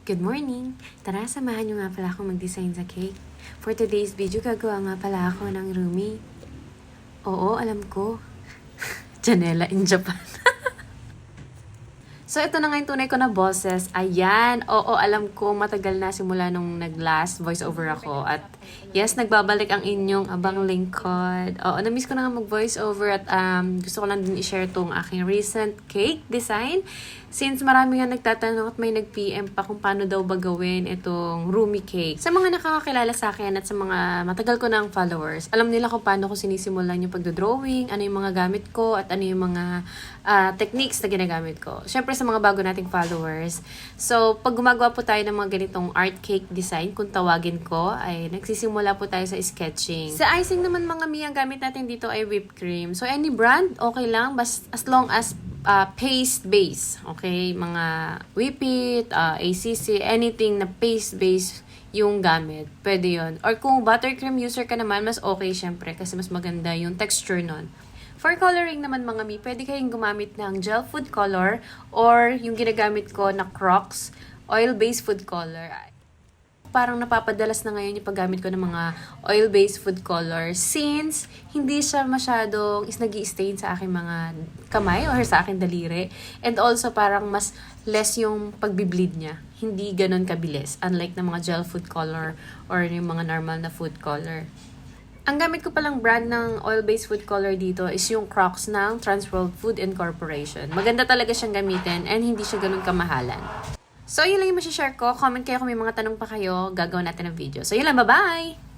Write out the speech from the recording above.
Good morning! Tara, samahan niyo nga pala ako mag-design sa cake. For today's video, gagawa nga pala ako ng roomie. Oo, alam ko. Janela in Japan. So, ito na nga yung tunay ko na boses. Ayan. Oo, alam ko matagal na simula nung nag-last voiceover ako. At yes, nagbabalik ang inyong abang lingkod. Oo, na-miss ko na nga mag-voiceover at gusto ko lang din i-share tong aking recent cake design. Since marami nga nagtatanong at may nag-PM pa kung paano daw ba gawin itong roomie cake. Sa mga nakakakilala sa akin at sa mga matagal ko ng followers, alam nila kung paano ko sinisimulan yung pagdodrawing, ano yung mga gamit ko, at ano yung mga techniques na ginagamit ko. Syempre sa mga bago nating followers. So, pag gumagawa po tayo ng mga ganitong art cake design, kung tawagin ko, ay nagsisimula po tayo sa sketching. Sa icing naman mga mi, ang gamit natin dito ay whipped cream. So, any brand, okay lang, as long as paste base, okay? Mga Whip It, ACC, anything na paste base yung gamit, pwede yon. Or kung buttercream user ka naman, mas okay syempre kasi mas maganda yung texture nun. For coloring naman mga mi, pwede kayong gumamit ng gel food color or yung ginagamit ko na Crocs oil-based food color. Parang napapadalas na ngayon yung paggamit ko ng mga oil-based food color since hindi siya masyadong nag-i-stain sa aking mga kamay or sa aking daliri. And also parang mas less yung pagbi-bleed niya. Hindi ganun kabilis. Unlike ng mga gel food color or yung mga normal na food color. Ang gamit ko palang brand ng oil-based food color dito is yung Crocs ng Transworld Food Incorporation. Maganda talaga siyang gamitin and hindi siya ganun kamahalan. So, yun lang yung masashare ko. Comment kayo kung may mga tanong pa kayo. Gagawin natin ng video. So, yun lang. Bye-bye!